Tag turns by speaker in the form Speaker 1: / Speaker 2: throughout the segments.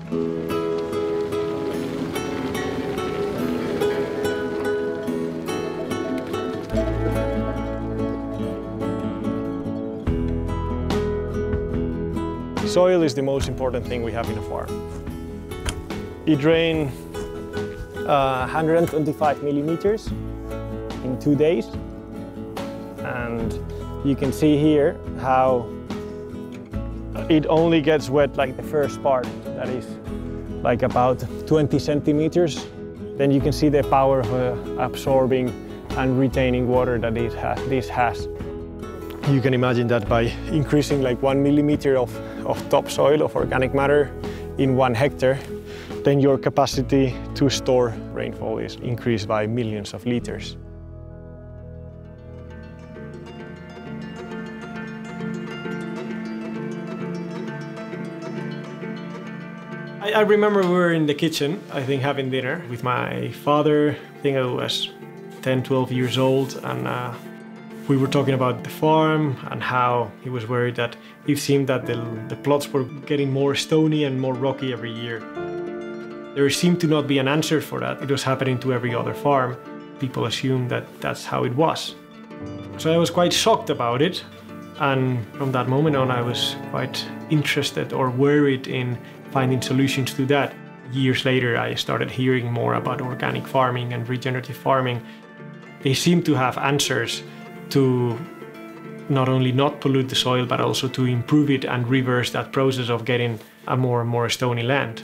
Speaker 1: Soil is the most important thing we have in a farm. It rained 125 millimeters in 2 days. And you can see here how it only gets wet like the first part, that is like about 20 centimeters. Then you can see the power of absorbing and retaining water that this has. You can imagine that by increasing like 1 millimeter of topsoil, of organic matter in 1 hectare, then your capacity to store rainfall is increased by millions of liters. I remember we were in the kitchen, I think having dinner with my father. I think I was 10, 12 years old, and we were talking about the farm and how he was worried that it seemed that the plots were getting more stony and more rocky every year. There seemed to not be an answer for that. It was happening to every other farm. People assumed that that's how it was. So I was quite shocked about it. And from that moment on, I was quite interested or worried in finding solutions to that. Years later, I started hearing more about organic farming and regenerative farming. They seem to have answers to not only not pollute the soil, but also to improve it and reverse that process of getting a more and more stony land.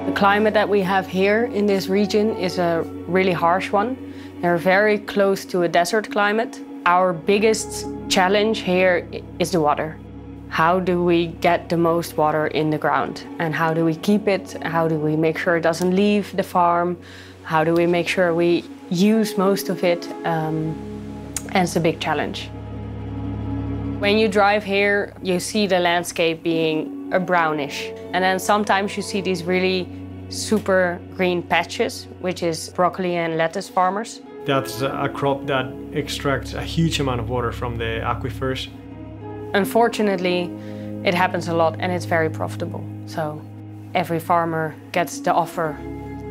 Speaker 2: The climate that we have here in this region is a really harsh one. They're very close to a desert climate. Our biggest challenge here is the water. How do we get the most water in the ground? And how do we keep it? How do we make sure it doesn't leave the farm? How do we make sure we use most of it? And it's a big challenge. When you drive here, you see the landscape being a brownish. And then sometimes you see these really super green patches, which is broccoli and lettuce farmers.
Speaker 1: That's a crop that extracts a huge amount of water from the aquifers.
Speaker 2: Unfortunately, it happens a lot and it's very profitable. So every farmer gets the offer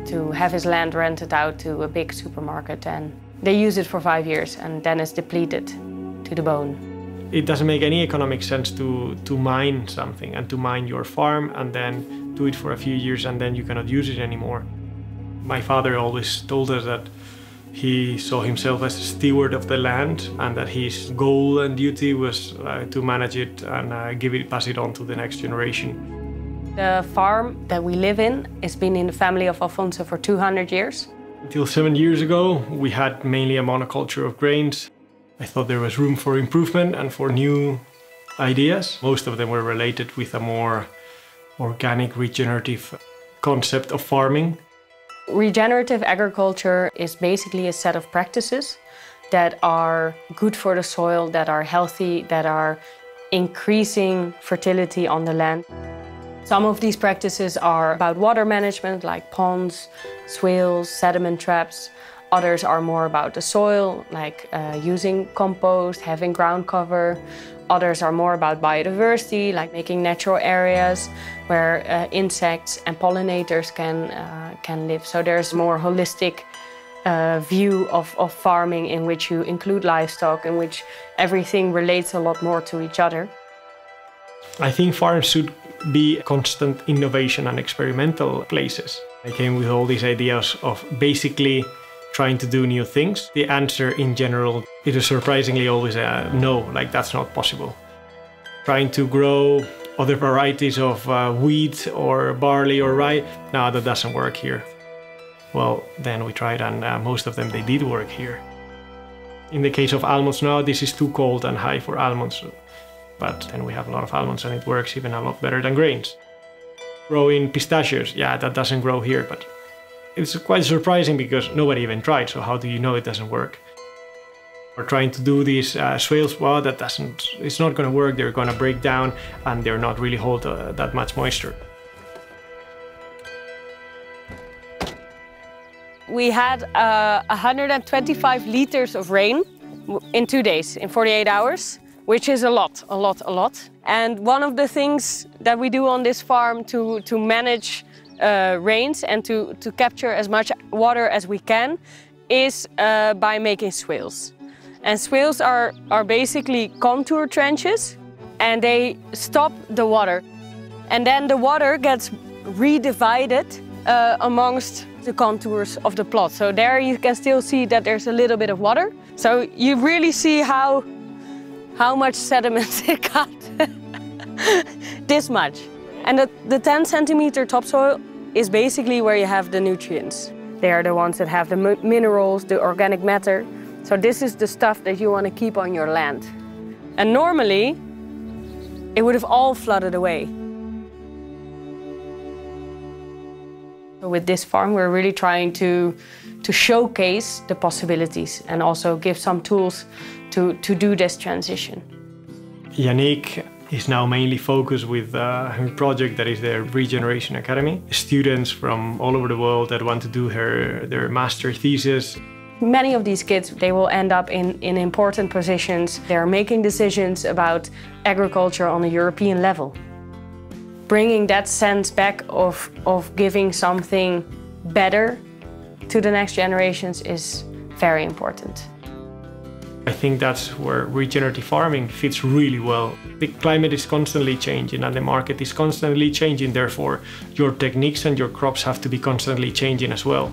Speaker 2: to have his land rented out to a big supermarket, and they use it for 5 years and then it's depleted to the bone.
Speaker 1: It doesn't make any economic sense to mine something and to mine your farm and then do it for a few years and then you cannot use it anymore. My father always told us that he saw himself as a steward of the land and that his goal and duty was to manage it and pass it on to the next generation.
Speaker 2: The farm that we live in has been in the family of Alfonso for 200 years.
Speaker 1: Until 7 years ago, we had mainly a monoculture of grains. I thought there was room for improvement and for new ideas. Most of them were related with a more organic, regenerative concept of farming.
Speaker 2: Regenerative agriculture is basically a set of practices that are good for the soil, that are healthy, that are increasing fertility on the land. Some of these practices are about water management, like ponds, swales, sediment traps. Others are more about the soil, like using compost, having ground cover. Others are more about biodiversity, like making natural areas where insects and pollinators can live. So there's a more holistic view of farming in which you include livestock, in which everything relates a lot more to each other.
Speaker 1: I think farms should be constant innovation and experimental places. I came with all these ideas of basically trying to do new things. The answer in general, it is surprisingly always a no, like that's not possible. Trying to grow other varieties of wheat or barley or rye, no, that doesn't work here. Well, then we tried and most of them, they did work here. In the case of almonds now, this is too cold and high for almonds. But then we have a lot of almonds and it works even a lot better than grains. Growing pistachios, yeah, that doesn't grow here, but it's quite surprising because nobody even tried, so how do you know it doesn't work? We're trying to do these swales, well, it's not going to work, they're going to break down and they're not really hold that much moisture.
Speaker 2: We had 125 liters of rain in 2 days, in 48 hours. which is a lot. And one of the things that we do on this farm to manage rains and to capture as much water as we can is by making swales. And swales are basically contour trenches, and they stop the water. And then the water gets redivided amongst the contours of the plot. So there you can still see that there's a little bit of water. So you really see how much sediment it got. This much. And the 10 centimeter topsoil is basically where you have the nutrients. They are the ones that have the minerals, the organic matter. So this is the stuff that you want to keep on your land. And normally, it would have all flooded away. So with this farm, we're really trying to showcase the possibilities and also give some tools to do this transition.
Speaker 1: Yannick is now mainly focused with her project that is the Regeneration Academy. Students from all over the world that want to do their master thesis.
Speaker 2: Many of these kids, they will end up in important positions. They're making decisions about agriculture on a European level. Bringing that sense back of giving something better to the next generations is very important.
Speaker 1: I think that's where regenerative farming fits really well. The climate is constantly changing and the market is constantly changing, therefore your techniques and your crops have to be constantly changing as well.